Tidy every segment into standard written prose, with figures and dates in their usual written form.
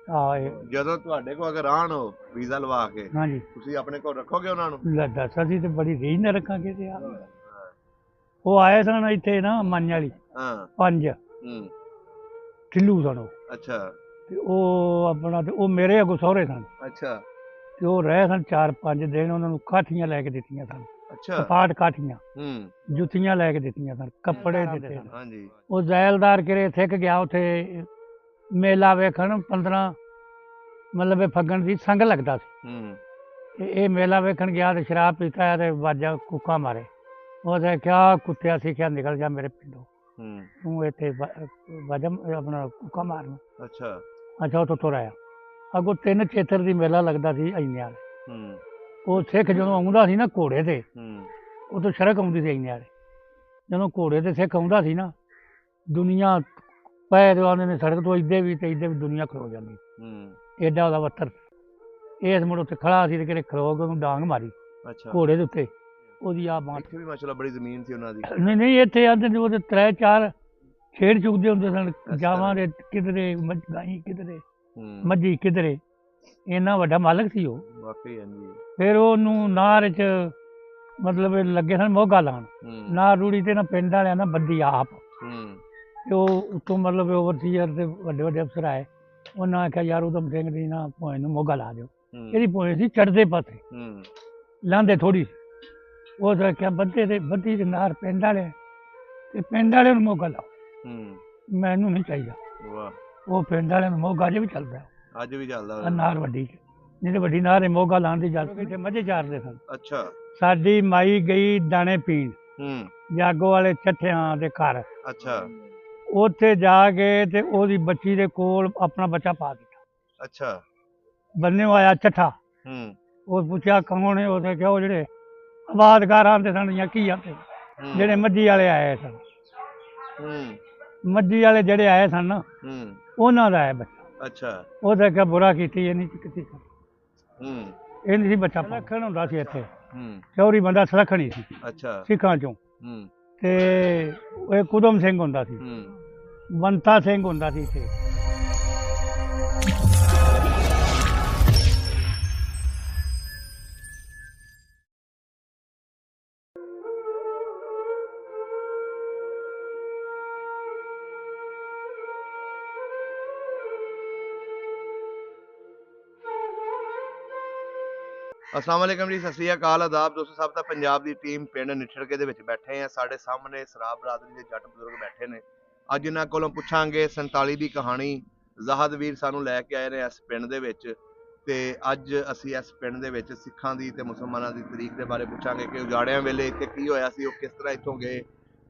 ਜਦੋਂ ਤੁਹਾਡੇ ਕੋਲ ਅਗਰ ਆਣ ਹੋ ਵੀਜ਼ਾ ਲਵਾ ਕੇ ਹਾਂਜੀ ਤੁਸੀਂ ਆਪਣੇ ਕੋਲ ਰੱਖੋਗੇ ਉਹਨਾਂ ਨੂੰ? ਲੈ ਦੱਸ ਅਸੀਂ ਤੇ ਬੜੀ ਰੀਝ ਨਾਲ ਰੱਖਾਂਗੇ ਤੇ ਆ ਉਹ ਆਏ ਸਨ ਇੱਥੇ ਨਾ ਮੰਨ ਵਾਲੀ ਹਾਂ। ਪੰਜ ਹੂੰ। ਢਿੱਲੂ ਸਨ ਉਹ ਅੱਛਾ ਤੇ ਉਹ ਆਪਣਾ ਤੇ ਉਹ ਮੇਰੇ ਅੱਗੋਂ ਸਹੁਰੇ ਸਨ ਅੱਛਾ ਤੇ ਉਹ ਰਹੇ ਸਨ 4-5 ਦਿਨ ਉਹਨਾਂ ਨੂੰ ਕਾਠੀਆਂ ਲੈ ਕੇ ਦਿੱਤੀਆਂ ਸਨ ਅੱਛਾ। ਕਪਾਟ ਕਾਠੀਆਂ ਹੂੰ। ਜੁੱਤੀਆਂ ਲੈ ਕੇ ਦਿੱਤੀਆਂ ਸਨ ਕੱਪੜੇ ਦਿੱਤੇ ਸਨ ਹਾਂਜੀ। ਉਹ ਜ਼ੈਲਦਾਰ ਕਿਰੇ ਸਿੱਖ ਗਿਆ ਉੱਥੇ ਮੇਲਾ ਵੇਖਣ 15 ਮਤਲਬ ਇਹ ਫੱਗਣ ਦੀ ਸੰਗ ਲੱਗਦਾ ਸੀ ਹੂੰ। ਤੇ ਇਹ ਮੇਲਾ ਵੇਖਣ ਗਿਆ ਤੇ ਸ਼ਰਾਬ ਪੀਤਾ ਤੇ ਵਾਜਾ ਕੁੱਕਾ ਮਾਰੇ ਉਹਦੇ ਕਿਹਾ ਕੁੱਤਿਆ ਸਿੱਖਿਆ ਨਿਕਲ ਜਾ ਮੇਰੇ ਪਿੰਡੋਂ ਹੂੰ। ਤੂੰ ਇੱਥੇ ਵਾਜਾ ਆਪਣਾ ਕੁੱਕਾ ਮਾਰਨਾ ਅੱਛਾ ਅੱਛਾ ਉੱਥੋਂ ਤੁਰ ਆਇਆ ਅੱਗੋਂ 3 ਚੇਤਰ ਦੀ ਮੇਲਾ ਲੱਗਦਾ ਸੀ ਇੰਨੇ ਵਾਲੇ ਹੂੰ। ਉਹ ਸਿੱਖ ਜਦੋਂ ਆਉਂਦਾ ਸੀ ਨਾ ਘੋੜੇ ਤੇ ਹੂੰ। ਉਦੋਂ ਸੜਕ ਆਉਂਦੀ ਸੀ ਇੰਨੇ ਵਾਲੇ ਜਦੋਂ ਘੋੜੇ ਤੇ ਸਿੱਖ ਆਉਂਦਾ ਸੀ ਨਾ ਦੁਨੀਆ ਪੈ ਆਉਂਦੇ ਨੇ ਸੜਕ ਤੋਂ ਇੱਦੇ ਵੀ ਤੇ ਇੱਦੇ ਵੀ ਦੁਨੀਆ ਖਲੋ ਜਾਂਦੀ ਹੂੰ। ਏਡਾ ਉਹਦਾ ਵੱਤਰ ਇਸ ਮੁੜ ਉੱਤੇ ਖੜਾ ਸੀ ਤੇ ਕਿਤੇ ਖਲੋ ਕੇ ਉਹਨੂੰ ਡਾਂਗ ਮਾਰੀ ਅੱਛਾ। ਘੋੜੇ ਦੇ ਉੱਤੇ ਉਹਦੀ ਆ ਬਾਂਹ ਇੱਥੇ ਵੀ ਮਾਸ਼ਾਅੱਲਾ ਬੜੀ ਜ਼ਮੀਨ ਸੀ ਉਹਨਾਂ ਦੀ। ਨਹੀਂ ਨਹੀਂ ਇੱਥੇ ਆਂਦੇ ਨੇ ਉਹਦੇ 3-4 ਖੇਡ ਚੁੱਕਦੇ ਹੁੰਦੇ ਸਨ ਜਾਵਾਂ ਦੇ ਕਿਧਰੇ ਗਾਈ ਕਿਧਰੇ ਹੂੰ। ਮੱਝੀ ਕਿਧਰੇ ਇੰਨਾ ਵੱਡਾ ਮਾਲਕ ਸੀ ਉਹ ਵਾਕਈ ਹਾਂਜੀ। ਫਿਰ ਉਹਨੂੰ ਨਾਰ 'ਚ ਮਤਲਬ ਲੱਗੇ ਸਨ ਮੋਗਾ ਲਾਉਣ ਹੂੰ। ਨਾ ਰੂੜੀ ਤੇ ਨਾ ਪਿੰਡ ਵਾਲਿਆਂ ਨਾ ਬੱਦੀ ਆਪ ਹੂੰ। ਤੇ ਉਹ ਉੱਤੋਂ ਮਤਲਬ ਓਵਰਸੀਅਰ ਦੇ ਵੱਡੇ ਵੱਡੇ ਅਫਸਰ ਆਏ ਉਹਨਾਂ ਆਖਿਆ ਯਾਰ ਉਦਮ ਸਿੰਘ ਦੀ ਨਾ ਭੋਏ ਨੂੰ ਮੋਗਾ ਲਾ ਦਿਓ ਹੂੰ। ਇਹਦੀ ਭੋਏ ਸੀ ਚੜ੍ਹਦੇ ਪਾਸੇ ਹੂੰ। ਲਾਂਦੇ ਥੋੜੀ ਉਹ ਤਾਂ ਆਖਿਆ ਬੱਦੇ ਦੇ ਬੱਦੀ ਦੇ ਨਾਰ ਪਿੰਡ ਵਾਲੇ ਤੇ ਪਿੰਡ ਵਾਲੇ ਨੂੰ ਮੋਗਾ ਲਾਓ ਹੂੰ। ਮੈਨੂੰ ਨਹੀਂ ਚਾਹੀਦਾ ਵਾਹ। ਉਹ ਪਿੰਡ ਵਾਲਿਆਂ ਨੂੰ ਮੋਗਾ ਜੇ ਵੀ ਚੱਲਦਾ ਅੱਜ ਵੀ ਚੱਲਦਾ ਆਹ ਹੋਇਆ। ਨਾਰ ਵੱਡੀ ਚ ਨਹੀਂ ਤੇ ਵੱਡੀ ਨਾਰ ਇਹ ਮੋਗਾ ਲਾਉਣ ਦੀ ਜਲ ਇੱਥੇ ਮੱਝੇ ਚਾਰਦੇ ਸਨ ਅੱਛਾ। ਸਾਡੀ ਮਾਈ ਗਈ ਦਾਣੇ ਪੀਣ ਹੂੰ। ਜਾਗੋ ਵਾਲੇ ਚੱਠਿਆਂ ਦੇ ਘਰ ਅੱਛਾ। ਉੱਥੇ ਜਾ ਕੇ ਤੇ ਉਹਦੀ ਬੱਚੀ ਦੇ ਕੋਲ ਆਪਣਾ ਬੱਚਾ ਪਾ ਦਿੱਤਾ ਅੱਛਾ। ਬੰਨਿਓ ਆਇਆ ਚੱਠਾ ਹੂੰ। ਉਹ ਪੁੱਛਿਆ ਕੌਣ ਹੈ ਉਹਨੇ ਕਿਹਾ ਉਹ ਜਿਹੜੇ ਆਬਾਦਕਾਰ ਆਉਂਦੇ ਸਨ ਜਾਂ ਕੀ ਆਉਂਦੇ ਜਿਹੜੇ ਮੱਝੀ ਵਾਲੇ ਆਏ ਸਨ ਹੂੰ। ਮੱਝੀ ਵਾਲੇ ਜਿਹੜੇ ਆਏ ਸਨ ਨਾ ਹੂੰ। ਉਹਨਾਂ ਦਾ ਆਇਆ ਬੱਚਾ ਅੱਛਾ। ਉਹਦੇ ਕਿਹਾ ਬੁਰਾ ਕੀਤੀ ਇਹ ਨਹੀਂ ਕੀਤੀ ਹੂੰ। ਇਹ ਨਹੀਂ ਸੀ ਬੱਚਾ ਸਲੱਖਣ ਹੁੰਦਾ ਸੀ ਇੱਥੇ ਹੂੰ। ਚੌਰੀ ਬੰਦਾ ਸਲੱਖਣ ਹੀ ਸੀ ਅੱਛਾ। ਸਿੱਖਾਂ ਚੋਂ ਹੂੰ। ਤੇ ਇਹ ਕੁਦਮ ਸਿੰਘ ਹੁੰਦਾ ਸੀ ਹੂੰ। ਬੰਤਾ ਸਿੰਘ ਹੁੰਦਾ ਸੀ ਇੱਥੇ अस्सलाम वालेकुम जी, सत श्री अकाल, आदाब दोस्तों। सब दा पंजाब दी टीम पिंड निठड़के दे विच बैठे हैं। साडे सामने सराब बरादरी दे जट बजुर्ग बैठे ने। अज इन्हां कोलों पुछांगे 47 दी कहानी। ज़ाहद वीर सानू लैके आए ने इस पिंड दे विच ते अज असीं इस पिंड दे विच सिखां दी ते मुसलमानां दी तरीक दे बारे पुछांगे कि उजाड़ियां वेले इत्थे की होया सी, ओह किस तरह इत्थों गए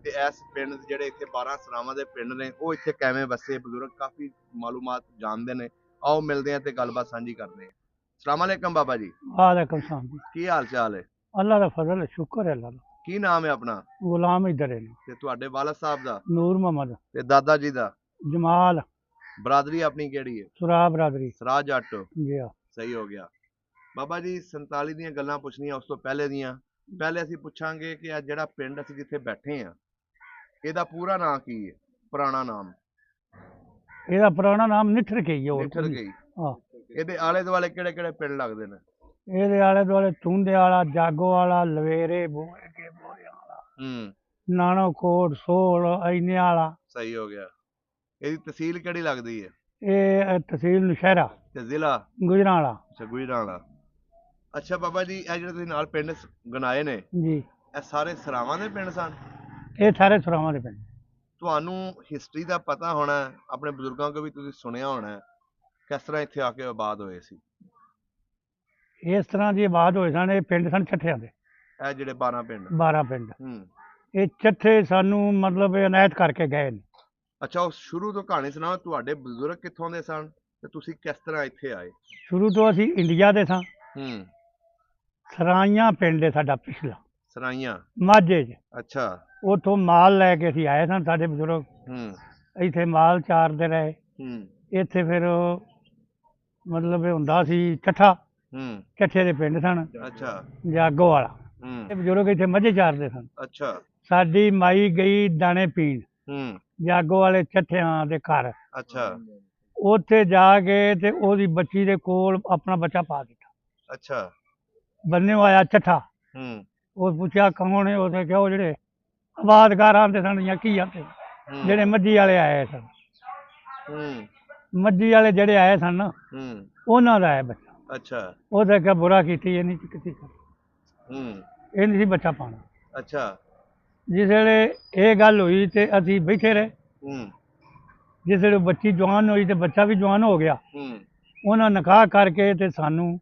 ते इस पिंड जेहड़े इत्थे 12 सरावां दे पिंड ने ओह इत्थे किवें वसे। बजुर्ग काफ़ी मालूमात जानदे ने। आओ मिलदे हां ते गलबात सांझी करदे हां। अस्सलाम वालेकुम बाबा जी। वालेकुम सलाम जी की हाल चाल है? अल्लाह का फजल है शुक्र है अल्लाह का की नाम है अपना गुलाम इधर है ते तुहाडे वालिद साहब दा नूर मोहम्मद ते दादा जी दा? जमाल बरादरी अपनी केड़ी है? सुराब बरादरी सराज जट। जी हाँ सही हो गया बाबा जी। 47 ਦੀਆਂ ਗੱਲਾਂ ਪੁੱਛਣੀਆਂ ਉਸ ਤੋਂ ਪਹਿਲੇ ਦੀਆਂ। ਪਹਿਲੇ ਅਸੀਂ ਪੁੱਛਾਂਗੇ ਕਿ ਆ ਜਿਹੜਾ ਪਿੰਡ ਅਸੀਂ ਜਿੱਥੇ ਬੈਠੇ ਆ ਇਹਦਾ ਪੂਰਾ ਨਾਮ ਕੀ ਹੈ, ਪੁਰਾਣਾ ਨਾਮ? ਇਹਦਾ ਪੁਰਾਣਾ ਨਾਮ ਨਿਠਰ ਕੇ ਹੀ ਹੈ ਹੋਰ ਨਿਠਰ ਕੋਈ ਗਈ। ਹਾਂ ਇਹਦੇ ਆਲੇ ਦੁਆਲੇ ਕਿਹੜੇ ਕਿਹੜੇ ਪਿੰਡ ਲੱਗਦੇ ਨੇ? ਇਹਦੇ ਆਲੇ ਦੁਆਲੇ ਤੁੰਦੇ ਵਾਲਾ ਜਾਗੋ ਵਾਲਾ ਲਵੇਰੇ ਬੋਏ ਕੇ ਬੋਰਿਆਂ ਵਾਲਾ ਨਾਨੋ ਕੋਟ ਸੋਲ ਐਨੇ ਵਾਲਾ। ਸਹੀ ਹੋ ਗਿਆ। ਇਹਦੀ ਤਹਿਸੀਲ ਕਿਹੜੀ ਲੱਗਦੀ ਹੈ? ਇਹ ਤਹਿਸੀਲ ਨੁਸ਼ਹਿਰਾ ਤੇ ਜ਼ਿਲ੍ਹਾ? ਗੁਜਰਾਂਵਾਲਾ। ਅੱਛਾ, ਗੁਜਰਾਂਵਾਲਾ। ਅੱਛਾ ਬਾਬਾ ਜੀ, ਇਹ ਜਿਹੜੇ ਤੁਸੀਂ ਨਾਲ ਪਿੰਡ ਗਨਾਏ ਨੇ ਜੀ ਇਹ ਸਾਰੇ ਸਰਾਵਾਂ ਦੇ ਪਿੰਡ ਸਨ? ਇਹ ਸਾਰੇ ਸੁਰਾਵਾਂ ਦੇ ਪਿੰਡ। ਤੁਹਾਨੂੰ ਹਿਸਟਰੀ ਦਾ ਪਤਾ ਹੋਣਾ, ਆਪਣੇ ਬਜ਼ੁਰਗਾਂ ਕੋਲ ਵੀ ਤੁਸੀਂ ਸੁਣਿਆ ਹੋਣਾ ਕਿਸ ਤਰ੍ਹਾਂ ਇੱਥੇ ਆ ਕੇ ਆਬਾਦ ਹੋਏ ਸੀ। ਇਸ ਤਰ੍ਹਾਂ ਦੀ ਆਬਾਦ ਹੋਏ ਸਨ। ਇਹ ਪਿੰਡ ਸਨ ਚੱਠਿਆਂ ਦੇ ਇਹ ਜਿਹੜੇ 12 ਪਿੰਡ? 12 ਪਿੰਡ। ਹੂੰ। ਇਹ ਚੱਠੇ ਸਾਨੂੰ ਮਤਲਬ ਇਨਾਇਤ ਕਰਕੇ ਗਏ ਨੇ। ਅੱਛਾ, ਉਹ ਸ਼ੁਰੂ ਤੋਂ ਕਹਾਣੀ ਸੁਣਾਓ। ਤੁਹਾਡੇ ਬਜ਼ੁਰਗ ਕਿੱਥੋਂ ਦੇ ਸਨ ਤੇ ਤੁਸੀਂ ਕਿਸ ਤਰ੍ਹਾਂ ਇੱਥੇ ਆਏ? ਸ਼ੁਰੂ ਤੋਂ ਅਸੀਂ ਇੰਡੀਆ ਦੇ ਸਾਂ। ਹੂੰ। ਸਰਾਈਆਂ ਪਿੰਡ ਹੈ ਸਾਡਾ ਪਿਛਲਾ ਸਰਾਈਆਂ? ਮਾਝੇ 'ਚ। ਅੱਛਾ। ਉੱਥੋਂ ਮਾਲ ਲੈ ਕੇ ਅਸੀਂ ਆਏ ਸਨ। ਸਾਡੇ ਬਜ਼ੁਰਗ ਹੂੰ। ਇੱਥੇ ਮਾਲ ਚਾਰਦੇ ਰਹੇ। ਹੂੰ। ਇੱਥੇ ਫਿਰ ਮਤਲਬ ਇਹ ਹੁੰਦਾ ਸੀ ਚੱਠਾ। ਹੂੰ। ਚੱਠੇ ਦੇ ਪਿੰਡ ਸਨ ਅੱਛਾ। ਜਾਗੋ ਵਾਲਾ। ਹੂੰ। ਇਹ ਬਜ਼ੁਰਗ ਇੱਥੇ ਮੱਝੇ ਚਾਰਦੇ ਸਨ। ਅੱਛਾ। ਸਾਡੀ ਮਾਈ ਗਈ ਦਾਣੇ ਪੀਣ ਹੂੰ। ਜਾਗੋ ਵਾਲੇ ਚੱਠਿਆਂ ਦੇ ਘਰ। ਅੱਛਾ। ਉੱਥੇ ਜਾ ਕੇ ਤੇ ਉਹਦੀ ਬੱਚੀ ਦੇ ਕੋਲ ਆਪਣਾ ਬੱਚਾ ਪਾ ਦਿੱਤਾ। ਅੱਛਾ। ਬੰਨੇ ਆਇਆ ਚੱਠਾ, ਹੂੰ ਉਹ ਪੁੱਛਿਆ ਕੌਣ ਹੈ, ਉਹਨੇ ਕਿਹਾ ਉਹ ਜਿਹੜੇ ਆਬਾਦਕਾਰ ਆਉਂਦੇ ਸਨ ਜਾਂ ਕੀ ਆਉਂਦੇ ਜਿਹੜੇ ਮੱਝੀ ਵਾਲੇ ਆਏ ਸਨ, ਹੂੰ ਮੱਝੀ ਵਾਲੇ ਜਿਹੜੇ ਆਏ ਸਨ ਨਾ ਹੂੰ ਉਹਨਾਂ ਦਾ ਹੈ ਬੱਚਾ। ਅੱਛਾ। ਉਹਦੇ ਕਿਹਾ ਬੁਰਾ ਕੀਤੀ ਇਹ ਨਹੀਂ ਕੀਤੀ, ਹੂੰ ਇਹ ਨਹੀਂ ਸੀ ਬੱਚਾ ਪਾਉਣਾ। ਅੱਛਾ। ਜਿਸ ਵੇਲੇ ਇਹ ਗੱਲ ਹੋਈ ਤੇ ਅਸੀਂ ਬੈਠੇ ਰਹੇ। ਹੂੰ ਜਿਸ ਵੇਲੇ ਬੱਚੀ ਜਵਾਨ ਹੋਈ ਤੇ ਬੱਚਾ ਵੀ ਜਵਾਨ ਹੋ ਗਿਆ, ਹੂੰ ਉਹਨਾਂ ਨਿਕਾਹ ਕਰਕੇ ਤੇ ਸਾਨੂੰ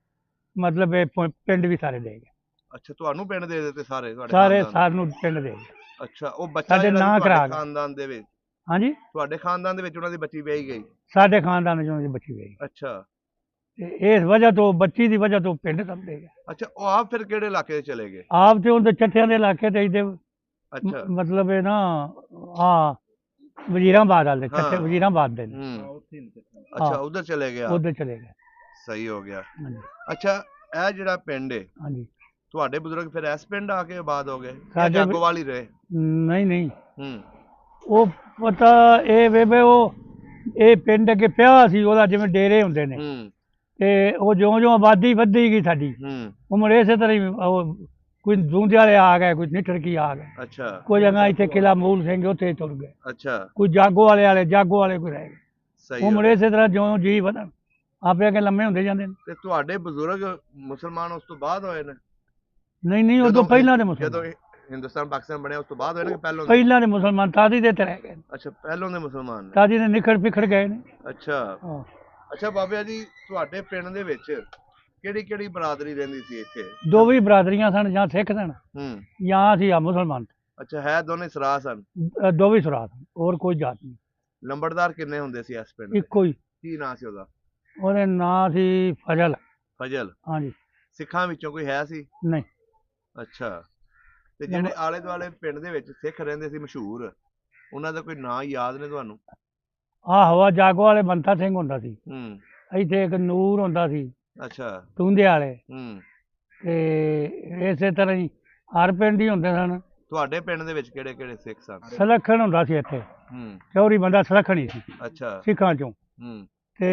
ਮਤਲਬ ਇਹ ਪਿੰਡ ਵੀ ਸਾਰੇ ਦੇ ਗਏ। ਅੱਛਾ, ਤੁਹਾਨੂੰ ਪਿੰਡ ਦੇ ਦਿੱਤੇ ਸਾਰੇ ਤੁਹਾਡੇ ਸਾਰੇ ਖਾਨਦਾਨ ਸਾਨੂੰ ਪਿੰਡ ਦੇ ਗਏ। ਅੱਛਾ, ਉਹ ਬੱਚਾ ਸਾਡੇ ਜਿਹੜਾ ਨਾਂ ਸੀ ਕਰਾ ਤੁਹਾਡੇ ਗਏ। ਖਾਨਦਾਨ ਦੇ ਵਿੱਚ, ਹਾਂਜੀ, ਤੁਹਾਡੇ ਖਾਨਦਾਨ ਦੇ ਵਿੱਚ ਉਹਨਾਂ ਦੀ ਬੱਚੀ ਵਿਆਹੀ ਗਈ। ਸਾਡੇ ਖਾਨਦਾਨ ਚੋਂ ਦੀ ਬੱਚੀ ਗਈ ਅੱਛਾ। ਤੇ ਇਸ ਵਜ੍ਹਾ ਤੋਂ ਬੱਚੀ ਦੀ ਵਜ੍ਹਾ ਤੋਂ ਪਿੰਡ ਸਭ ਦੇ ਗਏ। ਅੱਛਾ, ਉਹ ਆਪ ਫਿਰ ਕਿਹੜੇ ਇਲਾਕੇ 'ਚ ਚਲੇ ਗਏ? ਆਪ ਤੇ ਉਹਦੇ ਚੱਠਿਆਂ ਦੇ ਇਲਾਕੇ ਤੇ ਇਹਦੇ ਅੱਛਾ। ਮਤਲਬ ਇਹ ਨਾ ਹਾਂ ਵਜ਼ੀਰਾਬਾਦ ਵਾਲੇ ਚੱਠੇ, ਹਾਂ। ਵਜ਼ੀਰਾਬਾਦ ਦੇ ਨੇ। ਹੂੰ ਅੱਛਾ, ਉਧਰ ਚਲੇ ਗਏ ਆਪ। ਉਧਰ ਚਲੇ ਗਏ। ਸਹੀ ਹੋ ਗਿਆ। ਹਾਂਜੀ ਅੱਛਾ, ਇਹ ਜਿਹੜਾ ਪਿੰਡ ਹੈ, ਹਾਂਜੀ। ਤੁਹਾਡੇ ਬਜ਼ੁਰਗ ਫਿਰ ਇਸ ਪਿੰਡ ਆ ਕੇ ਆਬਾਦ ਹੋ ਗਏ ਜਾਂ ਸਾਡੇ ਜਾਗੋਵਾਲ ਹੀ ਰਹੇ? ਨਹੀਂ ਨਹੀਂ, ਹੂੰ ਉਹ ਪਤਾ ਇਹ ਵੇ ਉਹ ਇਹ ਪਿੰਡ ਅੱਗੇ ਪਿਆ ਸੀ ਉਹਦਾ, ਜਿਵੇਂ ਡੇਰੇ ਹੁੰਦੇ ਨੇ, ਹੂੰ ਤੇ ਉਹ ਜਿਉਂ-ਜਿਉਂ ਆਬਾਦੀ ਵੱਧਦੀ ਗਈ ਸਾਡੀ ਹੂੰ ਉਮਰ ਇਸੇ ਤਰ੍ਹਾਂ ਹੀ ਉਹ ਕੋਈ ਜੂੰਦੇ ਵਾਲੇ ਆ ਗਏ, ਕੋਈ ਨਿੱਠੜਕੀ ਆ ਗਏ, ਅੱਛਾ ਕੋਈ ਜਗ੍ਹਾ ਇੱਥੇ ਕਿਲਾ ਮੂਲ ਸਿੰਘ ਉੱਥੇ ਤੁਰ ਗਏ, ਅੱਛਾ। ਕੋਈ ਜਾਗੋ ਵਾਲੇ ਕੋਈ ਰਹਿ ਗਏ। ਸਹੀ ਹੋ ਉਮਰ ਗਿਆ। ਇਸੇ ਤਰ੍ਹਾਂ ਜਿਉਂ ਜੀ ਵਧਣ ਆਪੇ ਅੱਗੇ ਲੰਮੇ ਹੁੰਦੇ ਜਾਂਦੇ ਨੇ। ਤੇ ਤੁਹਾਡੇ ਬਜ਼ੁਰਗ ਮੁਸਲਮਾਨ ਉਸ ਤੋਂ ਬਾਅਦ ਹੋਏ ਨੇ? ਨਹੀਂ ਉਦੋਂ ਪਹਿਲਾਂ ਦੇ ਜਦੋਂ ਮੁਸਲਮਾਨ, ਹਿੰਦੁਸਤਾਨ ਪਾਕਿਸਤਾਨ ਬਣਿਆ ਉਸ ਤੋਂ ਬਾਅਦ ਹੋਏ ਨੇ ਕਿ ਪਹਿਲਾਂ ਦੇ? ਪਹਿਲਾਂ ਦੇ ਮੁਸਲਮਾਨ ਤਾਦੀ ਦੇ ਤੇ ਰਹਿ ਗਏ ਨੇ। ਅੱਛਾ, ਪਹਿਲਾਂ ਦੇ ਮੁਸਲਮਾਨ ਨੇ। ਤਾਦੀ ਦੇ ਨਿਖੜ ਪਿਖੜ ਗਏ ਨੇ। ਅੱਛਾ। ਹਾਂ। ਅੱਛਾ ਬਾਬਿਆ ਜੀ, ਤੁਹਾਡੇ ਪਿੰਡ ਦੇ ਵਿੱਚ ਕਿਹੜੀ ਕਿਹੜੀ ਬਰਾਦਰੀ ਰਹਿੰਦੀ ਸੀ ਇੱਥੇ? ਦੋ ਵੀ ਬਰਾਦਰੀਆਂ ਸਨ, ਜਾਂ ਸਿੱਖ ਸਨ ਹੂੰ ਜਾਂ ਅਸੀਂ ਆ ਮੁਸਲਮਾਨ। ਅੱਛਾ, ਹੈ ਦੋਨੇ ਸਰਾਹ ਸਨ? ਦੋ ਵੀ ਸੁਰਾਤ, ਹੋਰ ਕੋਈ ਜਾਤ ਨਹੀਂ। ਲੰਬੜਦਾਰ ਕਿੰਨੇ ਹੁੰਦੇ ਸੀ ਇਸ ਪਿੰਡ ਦੇ? ਇੱਕੋ ਹੀ। ਕੀ ਨਾਂ ਸੀ ਉਹਦਾ? ਉਹਦੇ ਨਾਂ ਸੀ ਫਜ਼ਲ। ਫਜ਼ਲ। ਹਾਂਜੀ। ਸਿੱਖਾਂ ਵਿੱਚੋਂ ਕੋਈ ਹੈ ਸੀ? ਨਹੀਂ। ਅੱਛਾ। ਤੇ ਜਿਹੜੇ ਆਲੇ ਦੁਆਲੇ ਪਿੰਡ ਦੇ ਵਿੱਚ ਸਿੱਖ ਰਹਿੰਦੇ ਸੀ ਮਸ਼ਹੂਰ, ਉਹਨਾਂ ਦਾ ਕੋਈ ਨਾਂ ਯਾਦ ਨੇ ਤੁਹਾਨੂੰ? ਆਹੋ, ਆ ਜਾਗੋ ਵਾਲੇ ਬੰਤਾ ਸਿੰਘ ਹੁੰਦਾ ਸੀ, ਹੂੰ ਇੱਥੇ ਇੱਕ ਨੂਰ ਹੁੰਦਾ ਸੀ ਅੱਛਾ। ਤੁੰਦੇ ਵਾਲੇ, ਹੂੰ ਤੇ ਇਸੇ ਤਰ੍ਹਾਂ ਹੀ ਹਰ ਪਿੰਡ ਹੀ ਹੁੰਦੇ ਸਨ। ਤੁਹਾਡੇ ਪਿੰਡ ਦੇ ਵਿੱਚ ਕਿਹੜੇ ਕਿਹੜੇ ਸਿੱਖ ਸਨ? ਸਲੱਖਣ ਹੁੰਦਾ ਸੀ ਇੱਥੇ, ਹੂੰ ਚੌਰੀ ਬੰਦਾ ਸਲੱਖਣ ਹੀ ਸੀ ਅੱਛਾ। ਸਿੱਖਾਂ ਚੋਂ। ਹੂੰ ਤੇ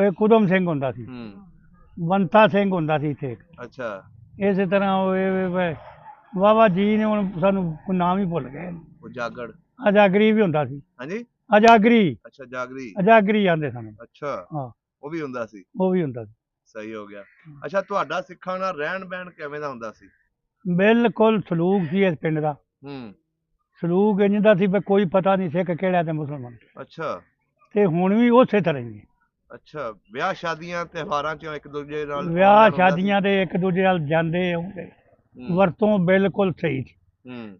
ਇਹ ਕੁਦਮ ਸਿੰਘ ਹੁੰਦਾ ਸੀ, ਹੂੰ ਬੰਤਾ ਸਿੰਘ ਹੁੰਦਾ ਸੀ ਇੱਥੇ ਇੱਕ। ਅੱਛਾ। ਇਸੇ ਤਰ੍ਹਾਂ ਉਹ ਵਾਹਵਾ ਜੀ ਨੇ, ਹੁਣ ਸਾਨੂੰ ਕੋਈ ਨਾਮ ਹੀ ਭੁੱਲ ਗਏ। ਉਹ ਜਾਗੜ। ਅਜਾਗਰੀ ਵੀ ਹੁੰਦਾ ਸੀ। ਹਾਂਜੀ। ਅਜਾਗਰੀ। ਅੱਛਾ, ਜਾਗਰੀ। ਅਜਾਗਰੀ ਆਂਦੇ ਸਨ। ਅੱਛਾ। ਹਾਂ, ਉਹ ਵੀ ਹੁੰਦਾ ਸੀ? ਉਹ ਵੀ ਹੁੰਦਾ ਸੀ। ਸਹੀ ਹੋ ਗਿਆ। ਅੱਛਾ, ਤੁਹਾਡਾ ਸਿੱਖਾਂ ਨਾਲ ਰਹਿਣ ਬਹਿਣ ਕਿਵੇਂ ਦਾ ਹੁੰਦਾ ਸੀ? ਬਿਲਕੁਲ ਸਲੂਕ ਸੀ ਇਸ ਪਿੰਡ ਦਾ। ਹੂੰ ਸਲੂਕ ਇੰਝ ਦਾ ਸੀ ਵੀ ਕੋਈ ਪਤਾ ਨਹੀਂ ਸਿੱਖ ਕਿਹੜਾ ਤੇ ਮੁਸਲਮਾਨ, ਅੱਛਾ। ਤੇ ਹੁਣ ਵੀ ਉਸੇ ਤਰ੍ਹਾਂ ਹੀ ਹੈ। ਅੱਛਾ, ਵਿਆਹ ਸ਼ਾਦੀਆਂ ਤਿਉਹਾਰਾਂ 'ਚ ਇੱਕ ਦੂਜੇ ਨਾਲ ਵਿਆਹ ਹੁੰਦਾ ਸੀ? ਸ਼ਾਦੀਆਂ ਦੇ ਇੱਕ ਦੂਜੇ ਨਾਲ ਜਾਂਦੇ ਆਉਂਦੇ, ਹੂੰ ਵਰਤੋਂ ਬਿਲਕੁਲ ਸਹੀ ਸੀ। ਹੂੰ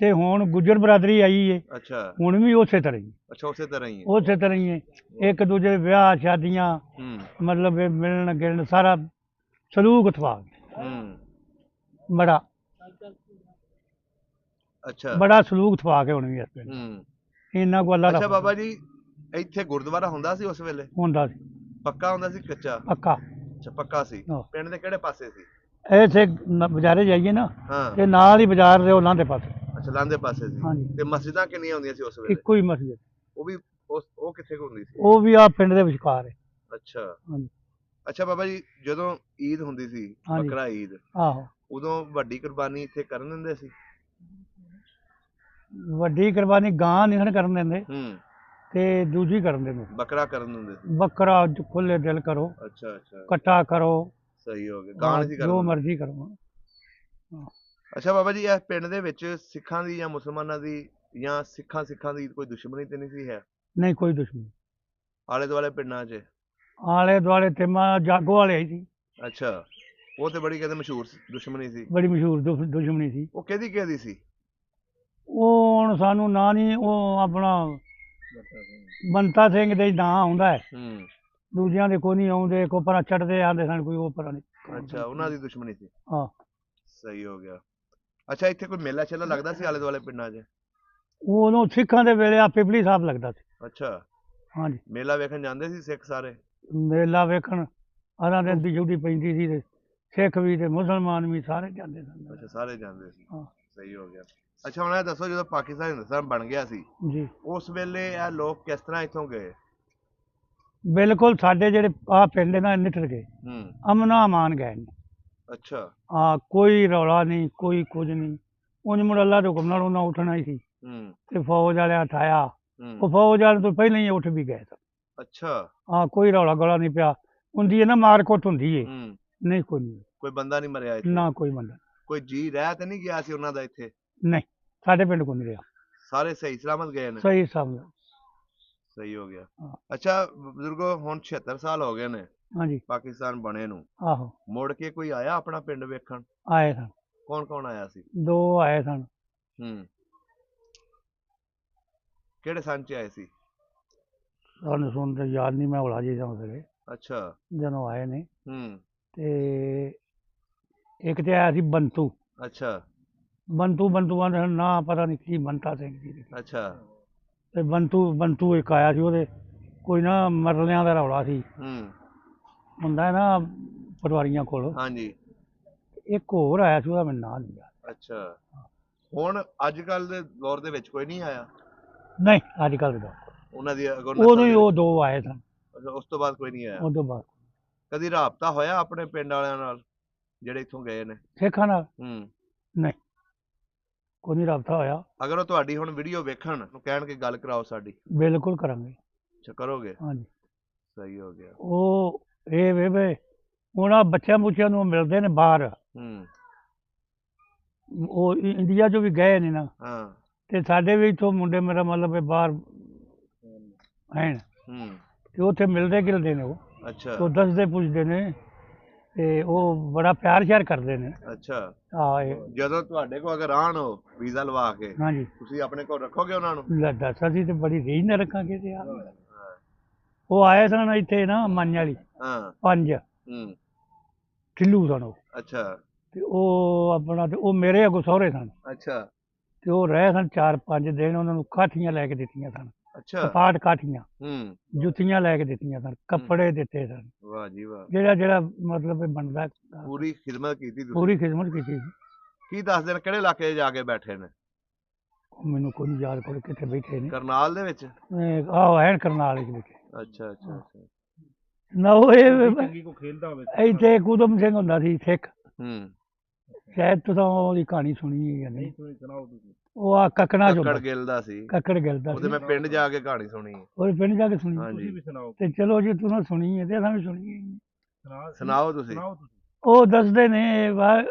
ਤੇ ਹੁਣ ਗੁੱਜਰ ਬਰਾਦਰੀ ਆਈ ਏ, ਅੱਛਾ। ਹੁਣ ਵੀ ਉਸੇ ਤਰ੍ਹਾਂ ਹੀ, ਅੱਛਾ, ਉਸੇ ਤਰ੍ਹਾਂ ਹੀ ਹੈ। ਉਸੇ ਤਰ੍ਹਾਂ ਹੀ ਹੈ। ਇੱਕ ਦੂਜੇ ਦੇ ਵਿਆਹ ਸ਼ਾਦੀਆਂ ਹੂੰ ਮਤਲਬ ਇਹ ਮਿਲਣ ਗਿਲਣ ਸਾਰਾ ਸਲੂਕ ਇਤਫਾਕ ਹੂੰ ਬੜਾ ਅੱਛਾ। ਬੜਾ ਸਲੂਕ ਇਤਫਾਕ ਹੈ ਹੁਣ ਵੀ ਇਸ ਪਿੰਡ। ਹੂੰ ਇੰਨਾ ਕੋ ਅੱਲਾ ਦਾ ਅੱਛਾ ਬਾਬਾ ਜੀ, ਇੱਥੇ ਗੁਰਦੁਆਰਾ ਹੁੰਦਾ ਸੀ ਉਸ ਵੇਲੇ? ਹੁੰਦਾ ਸੀ। ਪੱਕਾ ਹੁੰਦਾ ਸੀ ਕੱਚਾ? ਪੱਕਾ। ਅੱਛਾ, ਪੱਕਾ ਸੀ। ਹਾਂ। ਪਿੰਡ ਦੇ ਕਿਹੜੇ ਪਾਸੇ ਸੀ? ਇੱਥੇ ਬਾਜ਼ਾਰੇ ਜਾਈਏ ਨਾ, ਹਾਂ। ਤੇ ਨਾਲ ਹੀ ਬਾਜ਼ਾਰ ਦੇ ਉਹਨਾਂ ਦੇ ਪਾਸੇ। ਅੱਛਾ, ਲਾਂਦੇ ਪਾਸੇ ਸੀ। ਹਾਂਜੀ। ਤੇ ਮਸਜਿਦਾਂ ਕਿੰਨੀਆਂ ਹੁੰਦੀਆਂ ਸੀ ਉਸ ਵੇਲੇ? ਇੱਕੋ ਹੀ ਮਸਜਿਦ। ਉਹ ਵੀ ਉਹ ਕਿੱਥੇ ਕੁ ਹੁੰਦੀ ਸੀ? ਉਹ ਵੀ ਆ ਪਿੰਡ ਦੇ ਵਿਚਕਾਰ ਹੈ। ਅੱਛਾ। ਹਾਂਜੀ। ਅੱਛਾ ਬਾਬਾ ਜੀ, ਜਦੋਂ ਈਦ ਹੁੰਦੀ ਸੀ, ਹਾਂਜੀ। ਬੱਕਰਾ ਈਦ, ਆਹੋ, ਉਦੋਂ ਵੱਡੀ ਕੁਰਬਾਨੀ ਇੱਥੇ ਕਰਨ ਦਿੰਦੇ ਸੀ? ਵੱਡੀ ਕੁਰਬਾਨੀ ਗਾਂ ਨਹੀਂ ਕਰਨ ਦਿੰਦੇ, ਹੂੰ ਤੇ ਦੂਜੀ ਕਰਨ ਦਿੰਦੇ। ਬੱਕਰਾ ਕਰਨ ਦਿੰਦੇ ਸੀ? ਬੱਕਰਾ ਖੁੱਲੇ ਦਿਲ ਕਰੋ, ਅੱਛਾ ਅੱਛਾ। ਕੱਟਾ ਕਰੋ, ਸਹੀ ਹੋ ਗਿਆ, ਗਾਂ ਨਹੀਂ ਸੀ ਕਰਨ ਜੋ ਦਿੰਦੇ? ਮਰਜ਼ੀ ਕਰੋ। ਅੱਛਾ ਬਾਬਾ ਜੀ, ਇਹ ਪਿੰਡ ਦੇ ਵਿੱਚ ਸਿੱਖਾਂ ਦੀ ਜਾਂ ਮੁਸਲਮਾਨਾਂ ਦੀ ਜਾਂ ਸਿੱਖਾਂ ਦੀ ਕੋਈ ਦੁਸ਼ਮਣੀ ਤੇ ਨਹੀਂ ਸੀ ਹੈ? ਨਹੀਂ ਕੋਈ ਦੁਸ਼ਮਣੀ। ਆਲੇ ਦੁਆਲੇ ਪਿੰਡਾਂ 'ਚ? ਆਲੇ ਦੁਆਲੇ ਤੇ ਜਾਗੋ ਵਾਲੇ ਸੀ, ਅੱਛਾ। ਉਹ ਤੇ ਬੜੀ ਕਹਿੰਦੇ ਮਸ਼ਹੂਰ ਦੁਸ਼ਮਣੀ ਸੀ? ਬੜੀ ਮਸ਼ਹੂਰ ਦੁਸ਼ਮਣੀ ਸੀ। ਉਹ ਕਿਹਦੀ ਸੀ? ਉਹ ਹੁਣ ਸਾਨੂੰ ਨਾਂ ਨਹੀਂ, ਉਹ ਆਪਣਾ ਬੰਤਾ ਸਿੰਘ ਦੇ ਨਾਂ ਆਉਂਦਾ ਹੈ, ਹੂੰ ਦੂਜਿਆਂ ਦੇ ਕੋਈ ਨਹੀਂ ਆਉਂਦੇ, ਕੋਈ ਪਰਾਂ ਚੜਦੇ ਆਂਦੇ ਸਨ, ਕੋਈ ਉਹ ਪਰਾਂ ਨਹੀਂ। ਅੱਛਾ, ਉਹਨਾਂ ਦੀ ਦੁਸ਼ਮਣੀ ਸੀ? ਹਾਂ। ਸਹੀ ਹੋ ਗਿਆ। ਅੱਛਾ, ਇੱਥੇ ਕੋਈ ਮੇਲਾ ਛੇਲਾ ਲੱਗਦਾ ਸੀ ਆਲੇ ਦੁਆਲੇ ਪਿੰਡਾਂ 'ਚ? ਉਦੋਂ ਸਿੱਖਾਂ ਦੇ ਵੇਲੇ ਆ ਪਿਪਲੀ ਸਾਹਿਬ ਲੱਗਦਾ ਸੀ। ਅੱਛਾ। ਹਾਂਜੀ। ਮੇਲਾ ਵੇਖਣ ਜਾਂਦੇ ਸੀ ਸਿੱਖ ਸਾਰੇ? ਮੇਲਾ ਵੇਖਣ ਆਰਾਂ ਦਿਨ ਦੀ ਡਿਊਟੀ ਪੈਂਦੀ ਸੀ, ਤੇ ਸਿੱਖ ਵੀ ਤੇ ਮੁਸਲਮਾਨ ਵੀ ਸਾਰੇ ਜਾਂਦੇ ਸਨ। ਅੱਛਾ, ਸਾਰੇ ਜਾਂਦੇ ਸੀ। ਹਾਂ। ਸਹੀ ਹੋ ਗਿਆ। ਅੱਛਾ, ਹੁਣ ਇਹ ਦੱਸੋ, ਜਦੋਂ ਪਾਕਿਸਤਾਨ ਹਿੰਦੁਸਤਾਨ ਬਣ ਗਿਆ ਸੀ, ਜੀ। ਉਸ ਵੇਲੇ ਇਹ ਲੋਕ ਕਿਸ ਤਰ੍ਹਾਂ ਇੱਥੋਂ ਗਏ? ਬਿਲਕੁਲ ਸਾਡੇ ਜਿਹੜੇ ਆ ਪਿੰਡ ਨਾ ਨਿੱਠਰ ਗਏ, ਹੂੰ ਅਮਨਾ ਅਮਾਨ ਗਏ ਨੇ। ਅੱਛਾ ਹਾਂ, ਕੋਈ ਰੌਲਾ ਨਹੀਂ, ਕੋਈ ਕੁਝ ਨਹੀਂ। ਉਂਝ ਮੁੜ ਅੱਲਾ ਦੇ ਹੁਕਮ ਨਾਲ ਉਹਨਾਂ ਉੱਠਣਾ ਹੀ ਸੀ ਹੂੰ ਤੇ ਫੌਜ ਵਾਲਿਆਂ ਉਠਾਇਆ। ਉਹ ਹੂੰ ਫੌਜ ਵਾਲੇ ਤੋਂ ਪਹਿਲਾਂ ਹੀ ਉੱਠ ਵੀ ਗਏ ਸਨ। ਅੱਛਾ ਹਾਂ, ਕੋਈ ਰੌਲਾ ਗੋਲਾ ਨਹੀਂ ਪਿਆ। ਹੁੰਦੀ ਹੈ ਨਾ ਮਾਰ ਕੁੱਟ ਹੁੰਦੀ ਏ। ਹੂੰ ਨਹੀਂ, ਕੋਈ ਨਹੀਂ, ਕੋਈ ਬੰਦਾ ਨਹੀਂ ਮਰਿਆ ਇੱਥੇ? ਨਾ ਕੋਈ ਬੰਦਾ ਕੋਈ ਜੀ ਰਹਿ ਤੇ ਨਹੀਂ ਗਿਆ ਸੀ ਉਹਨਾਂ ਦਾ ਇੱਥੇ? ਨਹੀਂ, ਸਾਡੇ ਪਿੰਡ ਕੋਈ ਨਹੀਂ ਰਿਹਾ। ਸਾਰੇ ਸਹੀ ਸਲਾਮਤ ਗਏ ਨੇ? ਸਹੀ ਸਭ। ਸਹੀ ਹੋ ਗਿਆ। ਹਾਂ। ਅੱਛਾ ਬਜ਼ੁਰਗੋ, ਹੁਣ 76 ਸਾਲ ਹੋ ਗਏ ਨੇ ਹਾਂਜੀ, ਪਾਕਿਸਤਾਨ ਬਣੇ ਨੂੰ, ਆਹੋ, ਮੁੜ ਕੇ ਕੋਈ ਆਇਆ ਆਪਣਾ ਪਿੰਡ ਵੇਖਣ? ਆਏ ਸਨ, ਕੌਣ ਕੌਣ ਆਇਆ ਸੀ? 2 ਆਏ ਸਨ। ਹੂੰ ਕਿਹੜੇ ਸੰਨ ਚ ਆਏ ਸੀ? ਸਾਨੂੰ ਸੁਣ ਤੇ ਯਾਦ ਨਹੀਂ, ਮੈਂ ਹੌਲਾ ਜੀ ਸਮਝਦੇ ਅੱਛਾ ਜਦੋਂ ਆਏ ਨੇ। ਹੂੰ ਤੇ ਇੱਕ ਤੇ ਆਇਆ ਸੀ ਬੰਤੂ। ਅੱਛਾ ਬੰਤੂਆਂ ਦਾ ਨਾਂ ਪਤਾ ਨਹੀਂ ਕੀ, ਬੰਤਾ ਸਿੰਘ ਜੀ। ਅੱਛਾ ਤੇ ਬੰਤੂ ਇੱਕ ਆਇਆ ਸੀ, ਉਹਦੇ ਕੋਈ ਨਾ ਮਰਲਿਆਂ ਦਾ ਰੌਲਾ ਸੀ। ਹੂੰ ਹੁੰਦਾ ਹੈ ਨਾ ਪਟਵਾਰੀਆਂ ਕੋਲ। ਹਾਂਜੀ ਇੱਕ ਹੋਰ ਆਇਆ ਸੀ, ਉਹਦਾ ਮੈਨੂੰ ਨਾਂ ਨਹੀਂ ਯਾਦ। ਅੱਛਾ। ਹੁਣ ਅੱਜ ਕੱਲ ਦੇ ਦੌਰ ਦੇ ਵਿੱਚ ਕੋਈ ਨਹੀਂ ਆਇਆ? ਨਹੀਂ, ਅੱਜ ਕੱਲ੍ਹ ਦਾ ਉਹਨਾਂ ਦੀ ਅਗਰ ਉਦੋਂ ਹੀ ਉਹ 2 ਆਏ ਸਨ। ਉਸ ਤੋਂ ਬਾਅਦ ਕੋਈ ਨਹੀਂ ਆਇਆ? ਉਹ ਤੋਂ ਬਾਅਦ ਕਦੀ ਰਾਬਤਾ ਹੋਇਆ ਆਪਣੇ ਪਿੰਡ ਵਾਲਿਆਂ ਨਾਲ ਜਿਹੜੇ ਇੱਥੋਂ ਗਏ ਨੇ? ਸਿੱਖਾਂ ਨਾਲ ਹੂੰ ਨਹੀਂ, ਕੋਈ ਨਹੀਂ ਰਾਬਤਾ ਹੋਇਆ। ਅਗਰ ਉਹ ਤੁਹਾਡੀ ਹੁਣ ਵੀਡੀਓ ਵੇਖਣ ਨੂੰ ਕਹਿਣ ਕਿ ਗੱਲ ਕਰਾਓ ਸਾਡੀ, ਬਿਲਕੁਲ ਕਰਾਂਗੇ। ਅੱਛਾ ਕਰੋਗੇ? ਹਾਂਜੀ, ਸਹੀ ਹੋ ਗਿਆ। ਉਹ ਇਹ ਵੇ ਉਹਨਾਂ ਬੱਚਿਆਂ ਨੂੰ ਮਿਲਦੇ ਨੇ ਬਾਹਰ। ਹੂੰ ਉਹ ਇੰਡੀਆ 'ਚੋਂ ਵੀ ਗਏ ਨੇ ਨਾ, ਹਾਂ ਤੇ ਸਾਡੇ ਵੀ ਇੱਥੋਂ ਮੁੰਡੇ, ਮੇਰਾ ਮਤਲਬ ਹੈ ਬਾਹਰ ਹੈਨ, ਹੂੰ ਤੇ ਉੱਥੇ ਮਿਲਦੇ ਗਿਲਦੇ ਨੇ। ਉਹ ਅੱਛਾ ਦੱਸਦੇ ਪੁੱਛਦੇ ਨੇ, ਤੇ ਉਹ ਬੜਾ ਪਿਆਰ ਸ਼ਿਆਰ ਕਰਦੇ ਨੇ। ਅੱਛਾ। ਹਾਂ, ਜਦੋਂ ਤੁਹਾਡੇ ਕੋਲ ਅਗਰ ਆਣ ਉਹ ਵੀਜ਼ਾ ਲਵਾ ਕੇ, ਹਾਂਜੀ, ਤੁਸੀਂ ਆਪਣੇ ਕੋਲ ਰੱਖੋਗੇ ਉਹਨਾਂ ਨੂੰ? ਲੈ ਦੱਸ, ਅਸੀਂ ਤੇ ਬੜੀ ਰੀਝ ਨਾਲ ਰੱਖਾਂਗੇ ਤੇ ਯਾਰ। ਉਹ ਆਏ ਸਨ ਇੱਥੇ ਨਾ ਮੰਨ ਵਾਲੀ ਹਾਂ 5 ਹੂੰ ਕਿੱਲੂ ਸਨ ਉਹ। ਅੱਛਾ ਤੇ ਉਹ ਆਪਣਾ, ਤੇ ਉਹ ਮੇਰੇ ਅੱਗੋਂ ਸਹੁਰੇ ਸਨ। ਅੱਛਾ ਤੇ ਉਹ ਰਹੇ ਸਨ 4-5 ਦਿਨ। ਉਹਨਾਂ ਨੂੰ ਕਾਠੀਆਂ ਲੈ ਕੇ ਦਿੱਤੀਆਂ ਸਨ, ਅੱਛਾ ਕਪਾਟ ਕਾਠੀਆਂ, ਹੂੰ ਜੁੱਤੀਆਂ ਲੈ ਕੇ ਦਿੱਤੀਆਂ ਸਨ, ਕੱਪੜੇ ਦਿੱਤੇ ਸਨ। ਵਾਹ ਜੀ ਵਾਹ, ਜਿਹੜਾ ਮਤਲਬ ਇਹ ਬਣਦਾ, ਪੂਰੀ ਖਿਦਮਤ ਕੀਤੀ ਤੁਸੀਂ। ਪੂਰੀ ਖਿਦਮਤ ਕੀਤੀ ਸੀ। ਕੀ ਦੱਸਦੇ ਨੇ ਕਿਹੜੇ ਇਲਾਕੇ 'ਚ ਜਾ ਕੇ ਬੈਠੇ ਨੇ? ਮੈਨੂੰ ਕੋਈ ਨਹੀਂ ਯਾਦ, ਕੋਲ ਕਿੱਥੇ ਬੈਠੇ ਨੇ। ਕਰਨਾਲ ਦੇ ਵਿੱਚ? ਆਹੋ, ਐਨ ਕਰਨਾਲ ਵਿੱਚ ਬੈਠੇ। ਅੱਛਾ ਅੱਛਾ ਅੱਛਾ ਨਾ ਉਹ ਚੰਗੀ ਕੋ ਖੇਲਦਾ ਹੋਵੇ। ਇੱਥੇ ਕੁਦਮ ਸਿੰਘ ਹੁੰਦਾ ਸੀ ਸਿੱਖ, ਹੂੰ ਸ਼ਾਇਦ ਤੁਸੀਂ ਉਹਦੀ ਕਹਾਣੀ ਸੁਣੀ ਹੈ ਜਾਂ ਨਹੀਂ। ਸੁਣਾਓ ਤੁਸੀਂ। ਉਹ ਆ ਕੱਕਣਾ ਚ ਕੱਕੜ ਹੁੰਦਾ, ਗਿੱਲ ਦਾ ਸੀ। ਕੱਕੜ ਗਿਲਦਾ ਉਹਦੇ ਸੀ। ਮੈਂ ਪਿੰਡ ਜਾ ਕੇ ਕਹਾਣੀ ਸੁਣੀ ਹੈ। ਉਹਦੇ ਪਿੰਡ ਜਾ ਕੇ ਸੁਣੀ। ਹਾਂਜੀ ਤੁਸੀਂ ਵੀ ਸੁਣਾਓ। ਤੇ ਚਲੋ ਜੀ, ਤੂੰ ਸੁਣੀ ਹੈ ਤੇ ਅਸਾਂ ਵੀ ਸੁਣੀ ਹੈ। ਸੁਣਾਓ ਤੁਸੀਂ। ਸੁਣਾਓ ਤੁਸੀਂ। ਉਹ ਦੱਸਦੇ ਨੇ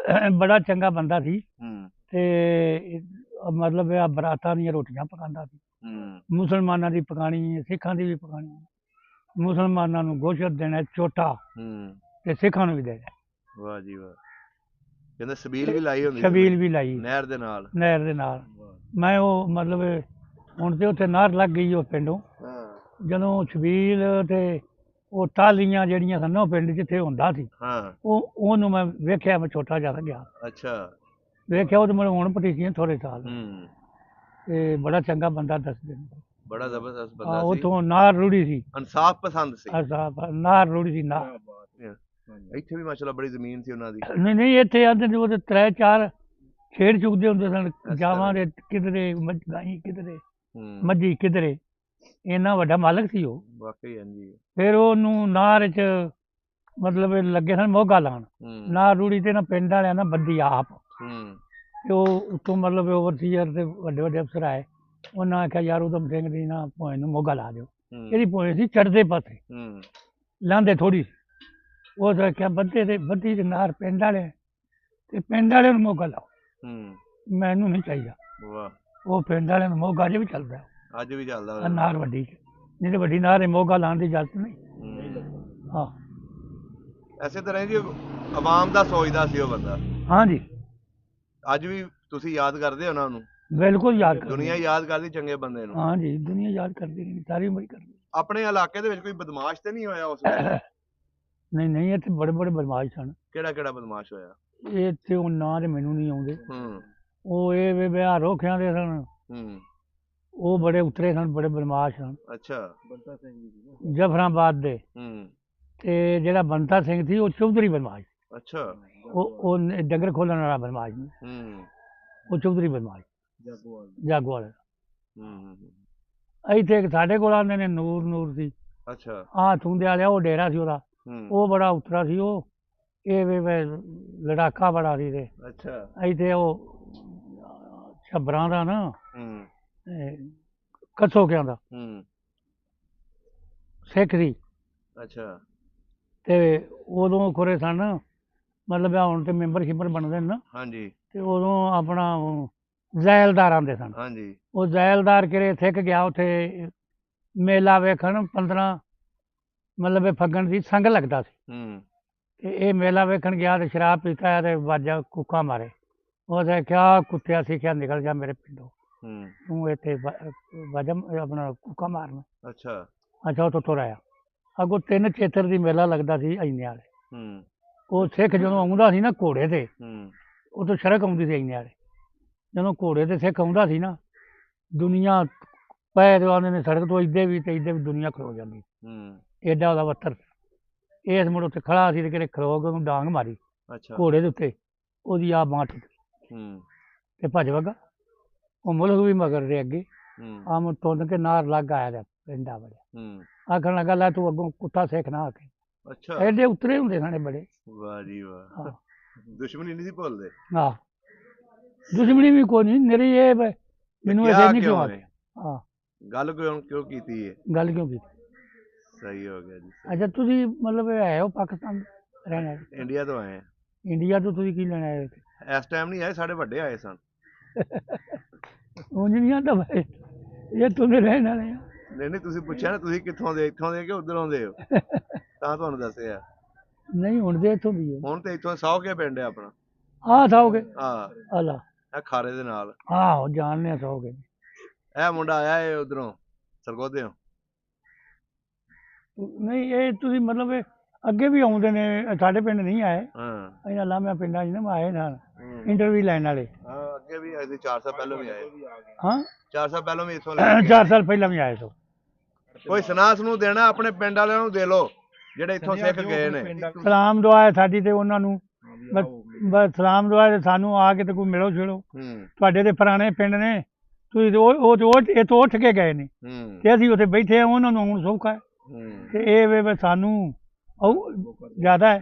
ਬੜਾ ਚੰਗਾ ਬੰਦਾ ਸੀ, ਹੂੰ ਤੇ ਮਤਲਬ ਇਹ ਬਰਾਤਾਂ ਦੀਆਂ ਰੋਟੀਆਂ ਪਕਾਉਂਦਾ ਸੀ। ਹੂੰ ਮੁਸਲਮਾਨਾਂ ਦੀ ਪਕਾਣੀ, ਸਿੱਖਾਂ ਦੀ ਵੀ ਪਕਾਣੀ। ਮੁਸਲਮਾਨਾਂ ਨੂੰ ਗੋਸ਼ਤ ਦੇਣਾ ਝੋਟਾ, ਹੂੰ ਤੇ ਸਿੱਖਾਂ ਨੂੰ ਵੀ ਦੇਣਾ। ਵਾਹ ਜੀ ਵਾਹ। ਕਹਿੰਦੇ ਛਬੀਲ ਵੀ ਲਾਈ ਹੁੰਦੀ ਸੀ ਛਬੀਲ ਵੀ ਲਾਈ ਨਹਿਰ ਦੇ ਨਾਲ। ਨਹਿਰ ਦੇ ਨਾਲ। ਮੈਂ ਉਹ ਮਤਲਬ ਹੁਣ ਤੇ ਉੱਥੇ ਨਹਿਰ ਲੱਗ ਗਈ ਉਹ ਪਿੰਡੋਂ। ਹਾਂ ਜਦੋਂ ਛਬੀਲ ਤੇ ਉਹ ਟਾਹਲੀਆਂ ਜਿਹੜੀਆਂ ਸਨ ਉਹ ਪਿੰਡ ਜਿੱਥੇ ਹੁੰਦਾ ਸੀ, ਹਾਂ ਉਹਨੂੰ ਮੈਂ ਵੇਖਿਆ। ਮੈਂ ਛੋਟਾ ਜਿਹਾ ਗਿਆ, ਅੱਛਾ ਵੇਖਿਆ। ਉਹ ਤੇ ਮੈਨੂੰ ਹੁਣ ਪਟੀਸੀਆਂ ਥੋੜ੍ਹੇ ਸਾਲ। ਹੂੰ ਤੇ ਬੜਾ ਚੰਗਾ ਬੰਦਾ ਦੱਸਦੇ ਨੇ। ਬੜਾ ਜ਼ਬਰਦਸਤ ਬੰਦਾ ਸੀ। ਉੱਥੋਂ ਨਾਰ ਰੂੜੀ ਸੀ, ਇਨਸਾਫ ਪਸੰਦ ਸੀ। ਨਾਰ ਰੂੜੀ ਸੀ ਨਾਰ। ਇੱਥੇ ਵੀ ਮਾਸ਼ਾਅੱਲਾ ਬੜੀ ਜ਼ਮੀਨ ਸੀ ਉਹਨਾਂ ਦੀ। ਨਹੀਂ, ਇੱਥੇ ਆਂਦੇ ਨੇ ਉਹਦੇ 3-4 ਖੇਡ ਚੁੱਕਦੇ ਹੁੰਦੇ ਸਨ। ਜਾਵਾਂ ਦੇ ਕਿਧਰੇ, ਗਾਈ ਕਿਧਰੇ, ਹੂੰ ਮੱਝੀ ਕਿਧਰੇ। ਇੰਨਾ ਵੱਡਾ ਮਾਲਕ ਸੀ ਉਹ। ਵਾਕਈ ਹਾਂਜੀ। ਫਿਰ ਉਹਨੂੰ ਨਾਰ 'ਚ ਮਤਲਬ ਲੱਗੇ ਸਨ ਮੋਗਾ ਲਾਉਣ। ਹੂੰ ਨਾਰ ਰੂੜੀ ਤੇ ਨਾ ਪਿੰਡ ਵਾਲਿਆਂ ਨਾ ਬੱਦੀ ਆਪ। ਹੂੰ ਤੇ ਉਹ ਉੱਤੋਂ ਮਤਲਬ ਓਵਰਸੀਅਰ ਤੇ ਵੱਡੇ ਅਫਸਰ ਆਏ। ਉਹਨਾਂ ਆਖਿਆ ਯਾਰ ਊਧਮ ਸਿੰਘ ਦੀ ਨਾ ਭੋਏ ਨੂੰ ਮੋਗਾ ਲਾ ਦਿਓ। ਹੂੰ ਇਹਦੀ ਭੋਏ ਸੀ ਚੜ੍ਹਦੇ ਪਾਸੇ, ਹੂੰ ਲਾਂਦੇ ਥੋੜੀ। ਉਹ ਆਖਿਆ ਬੱਦੀ ਦੇ ਨਾਰ ਪਿੰਡ ਵਾਲੇ, ਤੇ ਪਿੰਡ ਵਾਲਿਆਂ ਨੂੰ ਮੋਗਾ ਲਾਓ, ਹੂੰ ਮੈਨੂੰ ਨਹੀਂ ਚਾਹੀਦਾ। ਵਾਹ। ਉਹ ਪਿੰਡ ਵਾਲਿਆਂ ਨੂੰ ਮੋਗਾ ਅਜੇ ਵੀ ਚੱਲਦਾ। ਅੱਜ ਵੀ ਚੱਲਦਾ ਆਹ ਹੋਇਆ। ਨਾਰ ਵੱਡੀ 'ਚ, ਨਹੀਂ ਤੇ ਵੱਡੀ ਨਾਰ ਇਹ ਮੋਗਾ ਲਾਉਣ ਦੀ ਇਜਾਜ਼ਤ ਨਹੀਂ। ਹੂੰ। ਹਾਂ ਐਸੇ ਤਰ੍ਹਾਂ ਜੀ ਆਵਾਮ ਦਾ ਸੋਚਦਾ ਸੀ ਉਹ ਬੰਦਾ। ਹਾਂਜੀ, ਅੱਜ ਵੀ ਤੁਸੀਂ ਯਾਦ ਕਰਦੇ ਹੋ ਉਹਨਾਂ ਨੂੰ? ਬਿਲਕੁਲ ਯਾਦ ਕਰਦੀ। ਦੁਨੀਆ ਯਾਦ ਕਰਦੀ ਚੰਗੇ ਬੰਦੇ ਨੂੰ। ਹਾਂਜੀ, ਦੁਨੀਆ ਯਾਦ ਕਰਦੀ ਰਹੀ, ਸਾਰੀ ਉਮਰ ਹੀ ਕਰਦੀ। ਆਪਣੇ ਇਲਾਕੇ ਦੇ ਵਿੱਚ ਕੋਈ ਬਦਮਾਸ਼ ਤੇ ਨਹੀਂ ਹੋਇਆ ਉਸ ਵੇਲੇ? ਨਹੀਂ, ਇੱਥੇ ਬੜੇ ਬਦਮਾਸ਼ ਸਨ। ਕਿਹੜਾ ਕਿਹੜਾ ਬਦਮਾਸ਼ ਹੋਇਆ? ਇਹ ਇੱਥੇ ਉਹ ਨਾਂ ਤੇ ਮੈਨੂੰ ਨਹੀਂ ਆਉਂਦੇ। ਹੂੰ ਉਹ ਇਹ ਵਿਆਹ ਰੋਖਿਆਂ ਦੇ ਸਨ, ਹੂੰ ਉਹ ਬੜੇ ਉਤਰੇ ਸਨ, ਬੜੇ ਬਦਮਾਸ਼ ਸਨ। ਅੱਛਾ ਬੰਤਾ ਸਿੰਘ ਜੀ। ਜਫਰਾਬਾਦ ਦੇ। ਹੂੰ ਤੇ ਜਿਹੜਾ ਬੰਤਾ ਸਿੰਘ ਸੀ ਉਹ ਚੌਧਰੀ ਬਦਮਾਸ਼। ਅੱਛਾ ਉਹ ਡੰਗਰ ਖੋਲਣ ਵਾਲਾ ਬਦਮਾਸ਼ ਨਹੀਂ, ਹੂੰ ਉਹ ਚੌਧਰੀ ਬਦਮਾਸ਼ ਜਾਗੋ ਵਾਲਾ। ਹੂੰ ਇੱਥੇ ਇੱਕ ਸਾਡੇ ਕੋਲ ਆਉਂਦੇ ਨੇ ਨੂਰ ਸੀ, ਅੱਛਾ। ਆ ਤੁੰਦੇ ਵਾਲਿਆ ਉਹ ਡੇਰਾ ਸੀ ਉਹਦਾ, ਹੂੰ। ਉਹ ਬੜਾ ਉਤਰਾ ਸੀ ਉਹ, ਇਹ ਵੇ ਲੜਾਕਾ ਬੜਾ ਸੀ ਤੇ ਅੱਛਾ। ਇੱਥੇ ਉਹ ਛੱਬਰਾਂ ਦਾ ਨਾ ਹੂੰ। ਕਸੋਕਿਆਂ ਦਾ ਹੂੰ। ਸਿੱਖ ਸੀ ਅੱਛਾ। ਤੇ ਉਦੋਂ ਖੁਰੇ ਸਨ, ਮਤਲਬ ਆ ਹੁਣ ਤੇ ਮੈਂਬਰ ਸ਼ਿੰਬਰ ਬਣਦੇ ਨੇ ਨਾ, ਹਾਂਜੀ। ਤੇ ਉਦੋਂ ਆਪਣਾ ਉਹ ਜ਼ੈਲਦਾਰ ਆਉਂਦੇ ਸਨ। ਹਾਂਜੀ। ਉਹ ਜ਼ੈਲਦਾਰ ਕਿਰੇ ਸਿੱਖ ਗਿਆ ਉੱਥੇ ਮੇਲਾ ਵੇਖਣ 15 ਮਤਲਬ ਇਹ ਫੱਗਣ ਦੀ ਸੰਗ ਲੱਗਦਾ ਸੀ, ਹੂੰ। ਤੇ ਇਹ ਮੇਲਾ ਵੇਖਣ ਗਿਆ ਤੇ ਸ਼ਰਾਬ ਪੀਤਾ ਹੈ ਤੇ ਵਾਜਾ ਕੁੱਕਾ ਮਾਰੇ। ਉਹਦੇ ਕਿਆ ਕੁੱਤਿਆ ਸਿੱਖਿਆ ਨਿਕਲ ਜਾ ਮੇਰੇ ਪਿੰਡੋਂ, ਹੂੰ। ਤੂੰ ਇੱਥੇ ਵਜਮ ਆਪਣਾ ਕੁੱਕਾ ਮਾਰਨਾ। ਅੱਛਾ। ਅੱਛਾ ਉਹ ਤੁਰ ਆਇਆ, ਅੱਗੋਂ 3 ਚੇਤਰ ਦੀ ਮੇਲਾ ਲੱਗਦਾ ਸੀ ਇੰਨੇ ਵਾਲੇ। ਹੂੰ। ਉਹ ਸਿੱਖ ਜਦੋਂ ਆਉਂਦਾ ਸੀ ਨਾ ਘੋੜੇ ਤੇ, ਹੂੰ। ਉਹ ਤੋਂ ਸੜਕ ਆਉਂਦੀ ਸੀ ਇੰਨੇ ਵਾਲੇ, ਜਦੋਂ ਘੋੜੇ ਤੇ ਸਿੱਖ ਆਉਂਦਾ ਸੀ ਨਾ, ਦੁਨੀਆ ਪੈ ਆਉਂਦੇ ਨੇ ਸੜਕ ਤੋਂ ਇੱਦੇ ਵੀ ਤੇ ਇੱਦੇ ਵੀ ਦੁਨੀਆ ਖਲੋ ਜਾਂਦੀ, ਹੂੰ। ਏਡਾ ਉਹਦਾ ਵੱਤਰ। ਇਸ ਮੁੜ ਉੱਤੇ ਖੜਾ ਸੀ ਤੇ ਕਿਤੇ ਖਲੋ ਕੇ ਉਹਨੂੰ ਡਾਂਗ ਮਾਰੀ ਅੱਛਾ। ਘੋੜੇ ਦੇ ਉੱਤੇ, ਉਹਦੀ ਆ ਬਾਂਹ ਟੁੱਟ ਗਈ ਹੂੰ। ਤੇ ਭੱਜ ਵਗਾ। ਉਹ ਮੁਲਕ ਵੀ ਮਗਰ ਦੇ ਅੱਗੇ ਹੂੰ। ਆਮ ਤੁੰਨ ਕੇ ਨਾਰ ਲੱਗ ਆਇਆ ਤੇ ਪਿੰਡਾ ਵੜਿਆ, ਹੂੰ। ਆਖਣ ਲੱਗਾ ਲੈ ਤੂੰ ਅੱਗੋਂ ਕੁੱਤਾ ਸਿੱਖ ਨਾ ਆ ਕੇ। ਅੱਛਾ। ਐਡੇ ਉਤਰੇ ਹੁੰਦੇ ਸਨ ਬੜੇ। ਵਾਹ ਜੀ ਵਾਹ। ਹਾਂ ਦੁਸ਼ਮਣੀ ਨਹੀਂ ਸੀ ਭੁੱਲਦੇ। ਹਾਂ, ਦੁਸ਼ਮਣੀ ਵੀ ਕੋਈ ਨਹੀਂ ਮੇਰੀ, ਇਹ ਮੈਨੂੰ ਕਿਹਾ ਇੱਥੇ ਨਹੀਂ ਕਿਉਂ ਆ ਹੈ? ਹਾਂ, ਗੱਲ ਕਿਉਂ ਕੀਤੀ ਹੈ? ਗੱਲ ਕਿਉਂ ਕੀਤੀ? ਸਹੀ ਹੋ ਗਿਆ ਜੀ, ਸਹੀ। ਅੱਛਾ ਤੁਸੀਂ ਮਤਲਬ ਇਹ ਹੈ ਹੋ ਪਾਕਿਸਤਾਨ ਰਹਿਣ ਵਾਲੇ? ਇੰਡੀਆ ਤੋਂ ਆਏ ਇੰਡੀਆ ਤੋਂ ਤੁਸੀਂ ਕੀ ਲੈਣਾ ਆਏ ਇੱਥੇ? ਆ। ਇਸ ਟਾਈਮ ਨਹੀਂ ਆਏ, ਸਾਡੇ ਵੱਡੇ ਆਏ ਸਨ। ਉਂਝ ਨਹੀਂ ਆਉਂਦਾ ਭਾਈ, ਇਹ ਤੁਸੀਂ ਰਹਿਣ ਵਾਲੇ ਆ। ਨਹੀਂ ਨਹੀਂ, ਤੁਸੀਂ ਪੁੱਛਿਆ ਨਾ ਤੁਸੀਂ ਕਿੱਥੋਂ ਦੇ, ਇੱਥੋਂ ਦੇ ਕਿ ਉਧਰੋਂ ਦੇ ਹੋ, ਤਾਂ ਤੁਹਾਨੂੰ ਦੱਸਿਆ। ਨਹੀਂ ਹੁਣ ਦੇ ਇੱਥੋਂ ਵੀ ਹੁਣ ਤੇ ਇੱਥੋਂ 100 ਕੇ ਪਿੰਡ ਹੈ ਆਪਣਾ। ਆ ਸੌਗੇ ਹਾਂ, ਅੱਲਾ, ਇਹ ਖਾਰੇ ਦੇ ਨਾਲ। ਆਹੋ ਜਾਣਦੇ ਆ ਸੌਗੇ। ਇਹ ਮੁੰਡਾ ਆਇਆ ਏ ਉਧਰੋਂ ਸਰਗੋਧਿਓਂ। ਨਹੀਂ ਇਹ ਤੁਸੀਂ ਮਤਲਬ ਇਹ ਅੱਗੇ ਵੀ ਆਉਂਦੇ ਨੇ, ਸਾਡੇ ਪਿੰਡ ਨਹੀਂ ਆਏ, ਹਾਂ। ਇਹਨਾਂ ਲਾਮਿਆਂ ਪਿੰਡਾਂ 'ਚ ਨਾ ਆਏ ਨਾਲ ਹੂੰ। ਇੰਟਰਵਿਊ ਲੈਣ ਵਾਲੇ। ਹਾਂ, ਅੱਗੇ ਵੀ ਆਏ ਸੀ, 4 ਸਾਲ ਪਹਿਲਾਂ ਵੀ ਆਏ। ਹਾਂ 4 ਸਾਲ ਪਹਿਲਾਂ ਵੀ ਇੱਥੋਂ ਲੈ ਕੇ 4 ਸਾਲ ਪਹਿਲਾਂ ਵੀ ਆਏ ਸੋ। ਕੋਈ ਸੁਨਾਸ ਨੂੰ ਦੇਣਾ ਆਪਣੇ ਪਿੰਡ ਵਾਲਿਆਂ ਨੂੰ ਦੇ ਲੋ, ਜਿਹੜੇ ਇੱਥੋਂ ਸਿੱਖ ਗਏ ਨੇ। ਸਲਾਮ ਦੁਆ ਹੈ ਸਾਡੀ ਤੇ ਉਹਨਾਂ ਨੂੰ, ਬਸ ਸਲਾਮ ਦੁਆ ਹੈ ਸਾਨੂੰ ਆ ਕੇ ਤੇ ਕੋਈ ਮਿਲੋ ਛਿੜੋ। ਹੂੰ। ਤੁਹਾਡੇ ਤੇ ਪੁਰਾਣੇ ਪਿੰਡ ਨੇ, ਤੁਸੀਂ ਉਹ ਇੱਥੋਂ ਉੱਠ ਕੇ ਗਏ ਨੇ ਹੂੰ। ਤੇ ਅਸੀਂ ਉੱਥੇ ਬੈਠੇ ਆ, ਉਹਨਾਂ ਨੂੰ ਹੁਣ ਸੌਖਾ ਹੈ। ਹੂੰ। ਤੇ ਇਹ ਵੇ ਸਾਨੂੰ ਜ਼ਿਆਦਾ ਹੈ,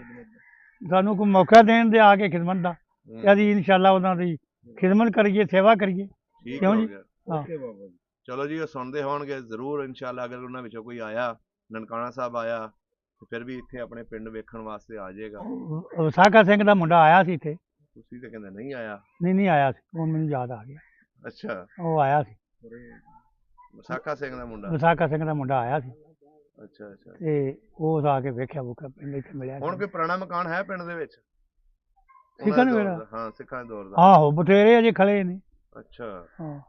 ਸਾਨੂੰ ਕੋਈ ਮੌਕਾ ਦੇਣ ਦੇ ਆ ਕੇ ਖਿਦਮਤ ਦਾ, ਤੇ ਅਸੀਂ ਇਨਸ਼ਾਅੱਲਾ ਉਹਨਾਂ ਦੀ ਖਿਦਮਤ ਕਰੀਏ, ਸੇਵਾ ਕਰੀਏ। ਠੀਕ ਕਿਉਂ ਹੋ ਜੀ? ਗਿਆ। ਹਾਂ ਚਲੋ ਜੀ, ਉਹ ਸੁਣਦੇ ਹੋਣਗੇ ਜ਼ਰੂਰ ਇਨਸ਼ਾਅੱਲਾ। ਅਗਰ ਉਹਨਾਂ ਵਿੱਚੋਂ ਕੋਈ ਆਇਆ, ਨਨਕਾਣਾ ਸਾਹਿਬ ਆਇਆ, ਤੇ ਫਿਰ ਵੀ ਇੱਥੇ ਆਪਣੇ ਪਿੰਡ ਵੇਖਣ ਵਾਸਤੇ ਆ ਜਾਏਗਾ। ਵਿਸਾਖਾ ਸਿੰਘ ਦਾ ਮੁੰਡਾ ਆਇਆ ਸੀ ਇੱਥੇ। ਤੁਸੀਂ ਤੇ ਕਹਿੰਦੇ ਨਹੀਂ ਆਇਆ। ਨਹੀਂ ਆਇਆ ਸੀ, ਉਹ ਮੈਨੂੰ ਯਾਦ ਆ ਗਿਆ, ਅੱਛਾ। ਉਹ ਆਇਆ ਸੀ, ਵਿਸਾਖਾ ਸਿੰਘ ਦਾ ਮੁੰਡਾ। ਵਿਸਾਖਾ ਸਿੰਘ ਦਾ ਮੁੰਡਾ ਆਇਆ ਸੀ ਅੱਛਾ ਅੱਛਾ। ਤੇ ਉਹ ਆ ਕੇ ਵੇਖਿਆ ਬੁੱਕਾ ਪਿੰਡ ਇੱਥੇ ਮਿਲਿਆ। ਹੁਣ ਕੋਈ ਪੁਰਾਣਾ ਮਕਾਨ ਹੈ ਪਿੰਡ ਦੇ ਵਿੱਚ? ਸਿੱਖਾਂ ਦੇ ਉਹਨਾਂ ਵੇਲਾ? ਦੌਰ ਦਾ, ਹਾਂ, ਸਿੱਖਾਂ ਦੇ ਦੌਰ ਦਾ। ਆਹੋ ਬਥੇਰੇ ਅਜੇ ਖੜੇ ਨੇ। ਅੱਛਾ, ਹਾਂ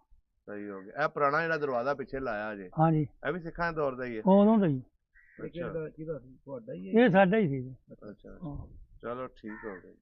ਸਹੀ ਹੋ ਗਿਆ। ਇਹ ਪੁਰਾਣਾ ਜਿਹੜਾ ਦਰਵਾਜ਼ਾ ਪਿੱਛੇ ਲਾਇਆ ਜੇ, ਹਾਂਜੀ, ਇਹ ਵੀ ਸਿੱਖਾਂ ਦੇ ਦੌਰ ਦਾ ਹੀ ਹੈ? ਉਦੋਂ ਦਾ ਹੀ। ਅੱਛਾ ਤੁਹਾਡਾ ਹੀ ਹੈ? ਇਹ ਸਾਡਾ ਹੀ ਸੀ। ਅੱਛਾ। ਹਾਂ। ਚਲੋ ਠੀਕ ਹੋ ਗਿਆ।